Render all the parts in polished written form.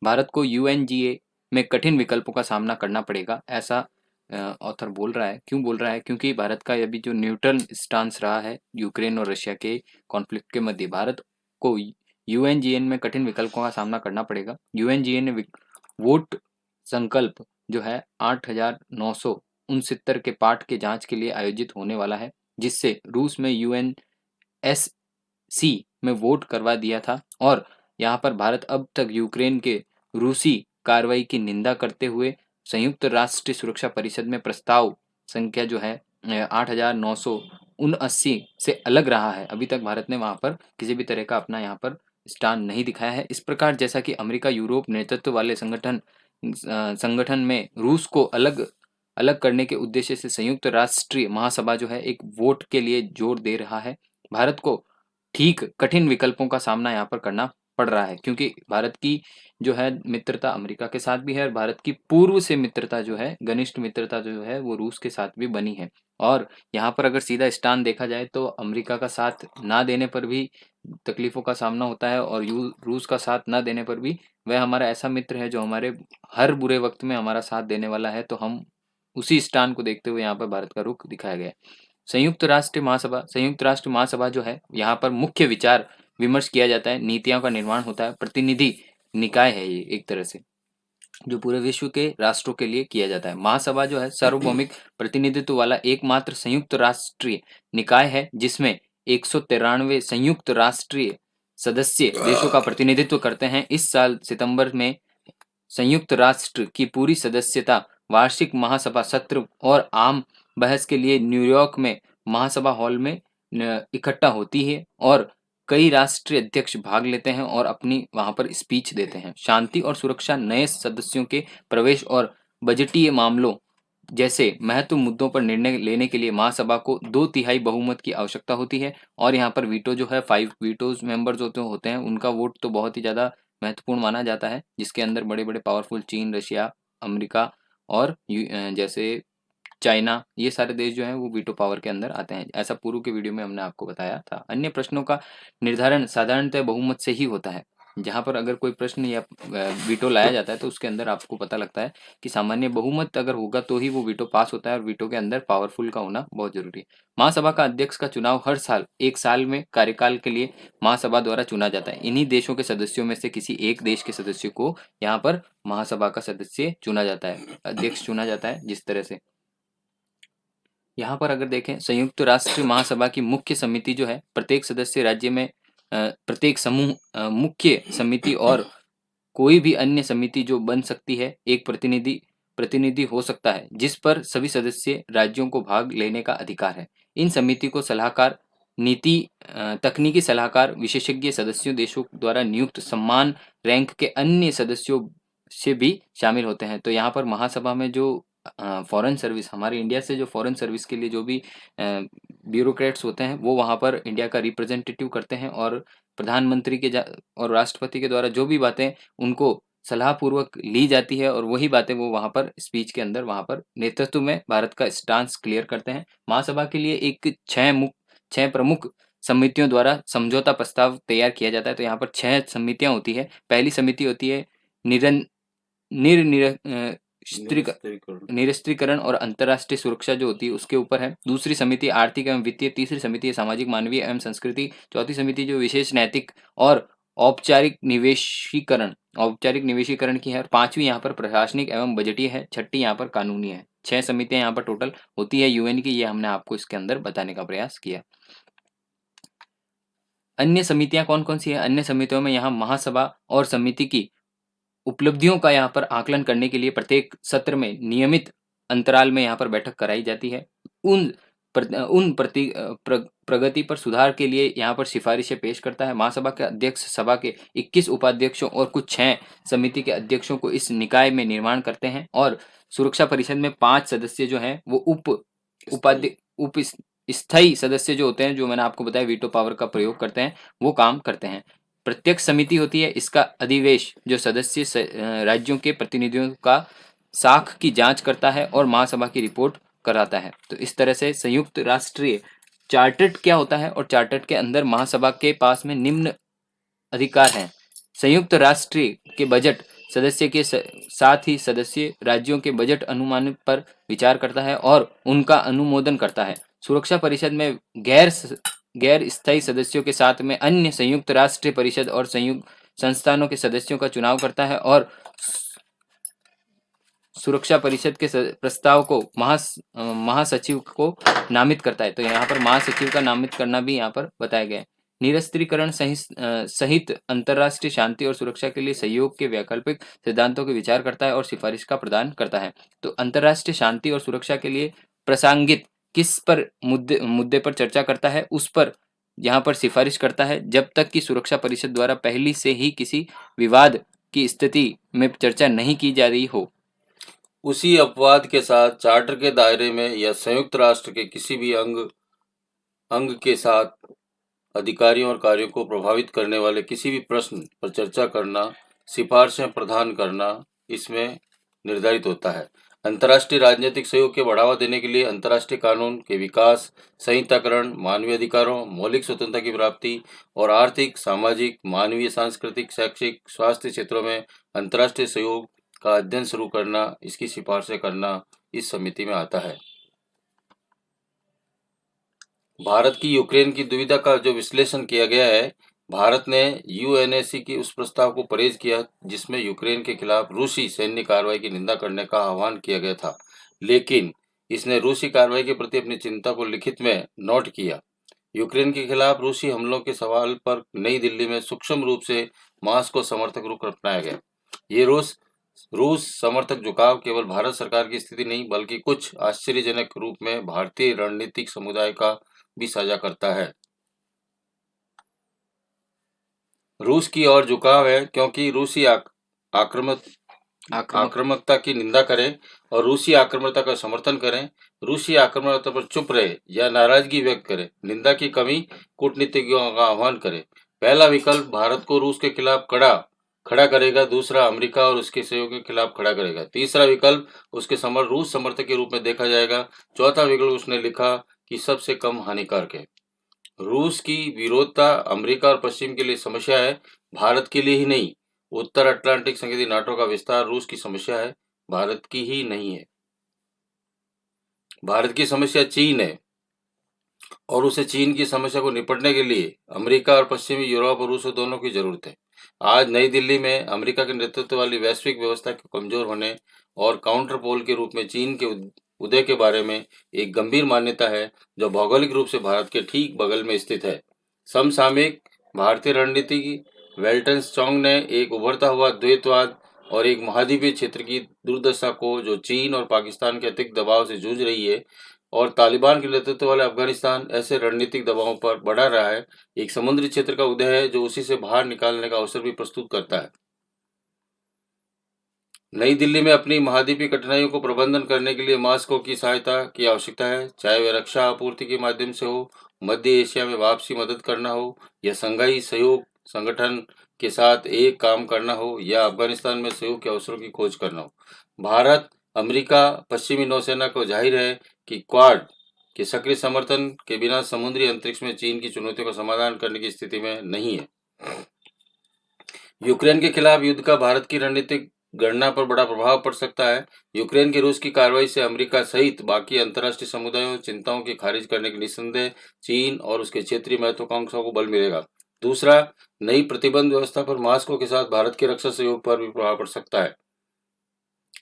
भारत को यूएनजीए में कठिन विकल्पों का सामना करना पड़ेगा, ऐसा ऑथर बोल रहा है। क्यों बोल रहा है? क्योंकि भारत का अभी जो न्यूट्रल स्टांस रहा है यूक्रेन और रशिया के कॉन्फ्लिक्ट के मध्य, भारत को यूएनजीए में कठिन विकल्पों का सामना करना पड़ेगा। यूएनजीए ने वोट संकल्प जो है 8,969 के पाठ के जांच के लिए आयोजित होने वाला है, जिससे रूस में यूएनएससी में वोट करवा दिया था। और यहाँ पर भारत अब तक यूक्रेन के रूसी कार्रवाई की निंदा करते हुए संयुक्त राष्ट्र सुरक्षा परिषद में प्रस्ताव संख्या जो है 8,979 से अलग रहा है। अभी तक भारत ने वहाँ पर किसी भी तरह का अपना यहाँ पर स्टैंड नहीं दिखाया है। इस प्रकार जैसा कि अमेरिका यूरोप नेतृत्व वाले संगठन में रूस को अलग अलग करने के उद्देश्य से संयुक्त राष्ट्रीय महासभा जो है एक वोट के लिए जोर दे रहा है। भारत को ठीक कठिन विकल्पों का सामना यहाँ पर करना पड़ रहा है, क्योंकि भारत की जो है मित्रता अमेरिका के साथ भी है और भारत की पूर्व से मित्रता जो है, घनिष्ठ मित्रता जो है वो रूस के साथ भी बनी है। और यहाँ पर अगर सीधा स्टैंड देखा जाए तो अमेरिका का साथ ना देने पर भी तकलीफों का सामना होता है और रूस का साथ ना देने पर भी वह हमारा ऐसा मित्र है जो हमारे हर बुरे वक्त में हमारा साथ देने वाला है। तो हम उसी स्टैंड को देखते हुए यहाँ पर भारत का रुख दिखाया गया है। संयुक्त राष्ट्र महासभा जो है यहाँ पर मुख्य विचार विमर्श किया जाता है, नीतियों का निर्माण होता है, प्रतिनिधि निकाय है ये एक तरह से, जो पूरे विश्व के राष्ट्रों के लिए किया जाता है। महासभा जो है सार्वभौमिक प्रतिनिधित्व वाला एकमात्र संयुक्त राष्ट्रीय निकाय है, जिसमें 193 संयुक्त राष्ट्रीय सदस्य देशों का प्रतिनिधित्व करते हैं। इस साल सितंबर में संयुक्त राष्ट्र की पूरी सदस्यता वार्षिक महासभा सत्र और आम बहस के लिए न्यूयॉर्क में महासभा हॉल में इकट्ठा होती है और कई राष्ट्रीय अध्यक्ष भाग लेते हैं और अपनी वहां पर स्पीच देते हैं। शांति और सुरक्षा, नए सदस्यों के प्रवेश और बजटीय मामलों जैसे महत्व मुद्दों पर निर्णय लेने के लिए महासभा को 2/3 बहुमत की आवश्यकता होती है। और यहाँ पर वीटो जो है 5 वीटोज मेंबर्स होते हैं, उनका वोट तो बहुत ही ज़्यादा महत्वपूर्ण माना जाता है, जिसके अंदर बड़े-बड़े पावरफुल चीन, रशिया, अमेरिका और जैसे चाइना, ये सारे देश जो हैं वो वीटो पावर के अंदर आते हैं। ऐसा पूर्व के वीडियो में हमने आपको बताया था। अन्य प्रश्नों का निर्धारण साधारणतः बहुमत से ही होता है। जहाँ पर अगर कोई प्रश्न या वीटो लाया जाता है तो उसके अंदर आपको पता लगता है कि सामान्य बहुमत अगर होगा तो ही वो वीटो पास होता है और वीटो के अंदर पावरफुल का होना बहुत जरूरी है। महासभा का अध्यक्ष का चुनाव हर साल 1 साल में कार्यकाल के लिए महासभा द्वारा चुना जाता है। इन्हीं देशों के सदस्यों में से किसी एक देश के सदस्य को यहाँ पर महासभा का सदस्य चुना जाता है, अध्यक्ष चुना जाता है। जिस तरह से यहाँ पर अगर देखें संयुक्त राष्ट्र महासभा की मुख्य समिति जो है प्रत्येक सदस्य राज्य में प्रत्येक समूह मुख्य समिति और कोई भी अन्य समिति जो बन सकती है, एक प्रतिनिधि हो सकता है जिस पर सभी सदस्य राज्यों को भाग लेने का अधिकार है। इन समिति को सलाहकार, नीति तकनीकी सलाहकार, विशेषज्ञ सदस्यों देशों द्वारा नियुक्त समान रैंक के अन्य सदस्यों से भी शामिल होते हैं। तो यहाँ पर महासभा में जो फॉरेन सर्विस, हमारे इंडिया से जो फॉरेन सर्विस के लिए जो भी ब्यूरोक्रेट्स होते हैं वो वहाँ पर इंडिया का रिप्रेजेंटेटिव करते हैं और प्रधानमंत्री के और राष्ट्रपति के द्वारा जो भी बातें उनको सलाह पूर्वक ली जाती है और वही बातें वो वहाँ पर स्पीच के अंदर वहाँ पर नेतृत्व में भारत का स्टांस क्लियर करते हैं। महासभा के लिए एक 6 प्रमुख समितियों द्वारा समझौता प्रस्ताव तैयार किया जाता है। तो यहाँ पर 6 समितियां होती है। पहली समिति होती है निरस्त्रीकरण और अंतर्राष्ट्रीय सुरक्षा जो होती है उसके ऊपर है। दूसरी समिति आर्थिक एवं वित्तीय, तीसरी समिति सामाजिक, मानवीय एवं संस्कृति, चौथी समिति जो विशेष नैतिक और औपचारिक निवेशीकरण की है और पांचवी यहाँ पर प्रशासनिक एवं बजटीय है, छठी यहाँ पर कानूनी है। 6 समितियां यहाँ पर टोटल होती है यूएन की, ये हमने आपको इसके अंदर बताने का प्रयास किया। अन्य समितियां कौन कौन सी है? अन्य समितियों में यहाँ महासभा और समिति की उपलब्धियों का यहाँ पर आकलन करने के लिए प्रत्येक सत्र में नियमित अंतराल में यहाँ पर बैठक कराई जाती है। उन प्रगति पर सुधार के लिए यहाँ पर सिफारिशें पेश करता है। महासभा के अध्यक्ष सभा के 21 उपाध्यक्षों और कुछ 6 समिति के अध्यक्षों को इस निकाय में निर्माण करते हैं और सुरक्षा परिषद में 5 सदस्य जो हैं वो उप स्थायी सदस्य जो होते हैं, जो मैंने आपको बताया वीटो पावर का प्रयोग करते हैं, वो काम करते हैं। प्रत्येक समिति होती है, इसका अधिवेश जो सदस्य राज्यों के प्रतिनिधियों का साख की जांच करता है और महासभा की रिपोर्ट कराता है। तो इस तरह से संयुक्त राष्ट्रीय चार्टर्ड क्या होता है और चार्टर्ड के अंदर महासभा के पास में निम्न अधिकार हैं। संयुक्त राष्ट्र के बजट सदस्य के साथ ही सदस्य राज्यों के बजट अनुमान पर विचार करता है और उनका अनुमोदन करता है। सुरक्षा परिषद में गैर स्थायी सदस्यों के साथ में अन्य संयुक्त राष्ट्र परिषद और संयुक्त संस्थानों के सदस्यों का चुनाव करता है और सुरक्षा परिषद के प्रस्ताव को महासचिव को नामित करता है। तो यहाँ पर महासचिव का नामित करना भी यहाँ पर बताया गया है। निरस्त्रीकरण सहित अंतर्राष्ट्रीय शांति और सुरक्षा के लिए सहयोग के वैकल्पिक सिद्धांतों के विचार करता है और सिफारिश का प्रदान करता है। तो अंतर्राष्ट्रीय शांति और सुरक्षा के लिए प्रासंगिक किस पर मुद्दे पर चर्चा करता है, उस पर यहाँ पर सिफारिश करता है, जब तक कि सुरक्षा परिषद द्वारा पहले से ही किसी विवाद की स्थिति में चर्चा नहीं की जा रही हो। उसी अपवाद के साथ चार्टर के दायरे में या संयुक्त राष्ट्र के किसी भी अंग के साथ अधिकारियों और कार्यों को प्रभावित करने वाले किसी भी प्रश्न पर चर्चा करना, सिफारिशें प्रदान करना इसमें निर्धारित होता है। अंतर्राष्ट्रीय राजनीतिक सहयोग के बढ़ावा देने के लिए अंतर्राष्ट्रीय कानून के विकास, संहिताकरण, मानवीय अधिकारों, मौलिक स्वतंत्रता की प्राप्ति और आर्थिक, सामाजिक, मानवीय, सांस्कृतिक, शैक्षिक, स्वास्थ्य क्षेत्रों में अंतर्राष्ट्रीय सहयोग का अध्ययन शुरू करना, इसकी सिफारिशें करना इस समिति में आता है। भारत की यूक्रेन की दुविधा का जो विश्लेषण किया गया है, भारत ने यूएनएससी की उस प्रस्ताव को परहेज किया जिसमें यूक्रेन के खिलाफ रूसी सैन्य कार्रवाई की निंदा करने का आह्वान किया गया था, लेकिन इसने रूसी कार्रवाई के प्रति अपनी चिंता को लिखित में नोट किया। यूक्रेन के खिलाफ रूसी हमलों के सवाल पर नई दिल्ली में सूक्ष्म रूप से मास्को समर्थक रुख अपनाया गया। ये रूस समर्थक झुकाव केवल भारत सरकार की स्थिति नहीं बल्कि कुछ आश्चर्यजनक रूप में भारतीय रणनीतिक समुदाय का भी साझा करता है। रूस की ओर झुकाव है क्योंकि रूसी आक्रामकता की निंदा करें और रूसी आक्रामकता का समर्थन करें, रूसी आक्रामकता पर चुप रहे या नाराजगी व्यक्त करें, निंदा की कमी, कूटनीतिज्ञों का आह्वान करें। पहला विकल्प भारत को रूस के खिलाफ खड़ा करेगा, दूसरा अमेरिका और उसके सहयोगियों के खिलाफ खड़ा करेगा, तीसरा विकल्प उसके रूस समर्थक के रूप में देखा जाएगा, चौथा विकल्प उसने लिखा कि सबसे कम हानिकारक है। रूस की विरोधता अमेरिका और पश्चिम के लिए समस्या है, भारत के लिए ही नहीं। उत्तर अटलांटिक संधि नाटो का विस्तार रूस की समस्या है, भारत की ही नहीं है। भारत की समस्या चीन है और उसे चीन की समस्या को निपटने के लिए अमेरिका और पश्चिमी यूरोप और रूस दोनों की जरूरत है। आज नई दिल्ली में अमेरिका के नेतृत्व वाली वैश्विक व्यवस्था के कमजोर होने और काउंटर पोल के रूप में चीन के उदय के बारे में एक गंभीर मान्यता है जो भौगोलिक रूप से भारत के ठीक बगल में स्थित है। समसामयिक भारतीय रणनीति की वेल्टनस्टॉन्ग ने एक उभरता हुआ द्वैतवाद और एक महाद्वीपीय क्षेत्र की दुर्दशा को जो चीन और पाकिस्तान के अतिरिक्त दबाव से जूझ रही है और तालिबान के नेतृत्व वाले अफगानिस्तान ऐसे रणनीतिक दबावों पर बढ़ा रहा है, एक समुद्री क्षेत्र का उदय है जो उसी से बाहर निकालने का अवसर भी प्रस्तुत करता है। नई दिल्ली में अपनी महाद्वीपीय कठिनाइयों को प्रबंधन करने के लिए मास्को की सहायता की आवश्यकता है, चाहे वह रक्षा आपूर्ति के माध्यम से हो, मध्य एशिया में वापसी मदद करना हो, या संघाई सहयोग संगठन के साथ एक काम करना हो, या अफगानिस्तान में सहयोग के अवसरों की खोज करना हो। भारत, अमेरिका, पश्चिमी नौसेना को जाहिर है कि क्वाड के सक्रिय समर्थन के बिना समुद्री अंतरिक्ष में चीन की चुनौतियों का समाधान करने की स्थिति में नहीं है। यूक्रेन के खिलाफ युद्ध का भारत की रणनीतिक गणना पर बड़ा प्रभाव पड़ सकता है। यूक्रेन की रूस की कार्रवाई से अमेरिका सहित बाकी अंतर्राष्ट्रीय समुदायों चिंताओं की खारिज करने के निस्संदेह चीन और उसके क्षेत्रीय महत्वाकांक्षाओं को बल मिलेगा। दूसरा, नई प्रतिबंध व्यवस्था पर मास्को के साथ भारत के रक्षा सहयोग पर भी प्रभाव पड़ सकता है।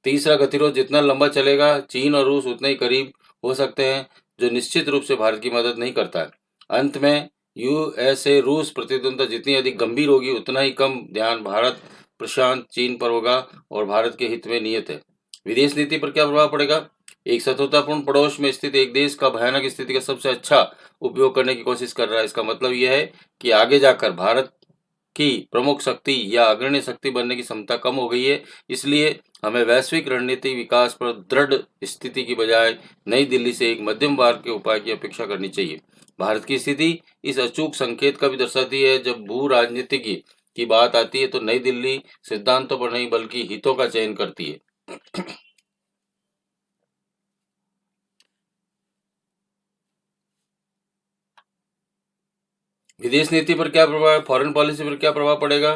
तीसरा, गतिरोध जितना लंबा चलेगा चीन और रूस उतने ही करीब हो सकते हैं, जो निश्चित रूप से भारत की मदद नहीं करता है। अंत में यूएसए रूस प्रतिद्वंद्विता जितनी अधिक गंभीर होगी उतना ही कम ध्यान भारत प्रशांत चीन पर होगा और भारत के हित में नियत है। विदेश नीति पर क्या प्रभाव पड़ेगा? एक शत्रुतापूर्ण पड़ोस में स्थित एक देश का भयानक स्थिति का सबसे अच्छा उपयोग करने की कोशिश कर रहा है। इसका मतलब यह है कि आगे जाकर भारत की प्रमुख शक्ति या अग्रणी शक्ति बनने की क्षमता कम हो गई है। इसलिए हमें वैश्विक रणनीतिक विकास पर दृढ़ स्थिति की बजाय नई दिल्ली से एक मध्यम मार्ग के उपाय की अपेक्षा करनी चाहिए। भारत की स्थिति इस अचूक संकेत का भी दर्शाती है। जब भू राजनीति की बात आती है तो नई दिल्ली सिद्धांतों पर नहीं बल्कि हितों का चयन करती है। विदेश नीति पर क्या प्रभाव है? फॉरेन पॉलिसी पर क्या प्रभाव पड़ेगा?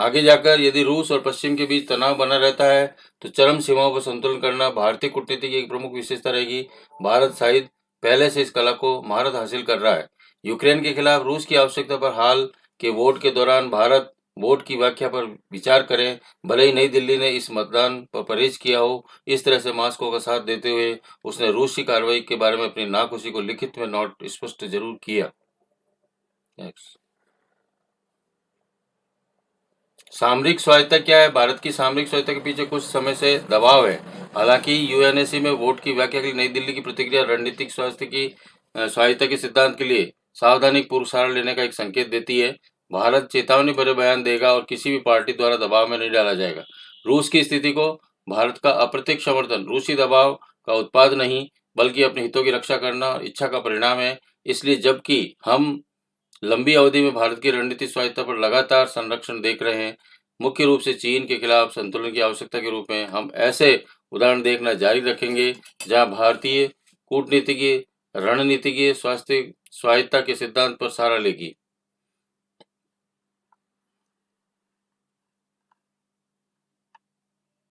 आगे जाकर यदि रूस और पश्चिम के बीच तनाव बना रहता है तो चरम सीमाओं पर संतुलन करना भारतीय कूटनीति की एक प्रमुख विशेषता रहेगी। भारत शायद पहले से इस कला को महारत हासिल कर रहा है। यूक्रेन के खिलाफ रूस की आवश्यकता पर हाल के वोट के दौरान भारत वोट की व्याख्या पर विचार करें। भले ही नई दिल्ली ने इस मतदान पर परहेज किया हो, इस तरह से मॉस्को का साथ देते हुए उसने रूस की कार्रवाई के बारे में अपनी नाखुशी को लिखित में नोट स्पष्ट जरूर किया। Next. सामरिक स्वायत्तता क्या है? भारत की सामरिक स्वायत्तता के पीछे कुछ समय से दबाव है। हालांकि यूएनएससी में वोट की व्याख्या के लिए नई दिल्ली की प्रतिक्रिया रणनीतिक स्वायत्तता के सिद्धांत के लिए सावधानी पूर्वक लेने का एक संकेत देती है। भारत चेतावनी भरे बयान देगा और किसी भी पार्टी द्वारा दबाव में नहीं डाला जाएगा। रूस की स्थिति को भारत का अप्रत्यक्ष समर्थन रूसी दबाव का उत्पाद नहीं बल्कि अपने हितों की रक्षा करना और इच्छा का परिणाम है। इसलिए जबकि हम लंबी अवधि में भारत की रणनीतिक स्वायत्तता पर लगातार संरक्षण देख रहे हैं, मुख्य रूप से चीन के खिलाफ संतुलन की आवश्यकता के रूप में हम ऐसे उदाहरण देखना जारी रखेंगे जहां भारतीय कूटनीतिज्ञ रणनीतिज्ञ स्वायत्तता के सिद्धांत पर सहारा लेगी।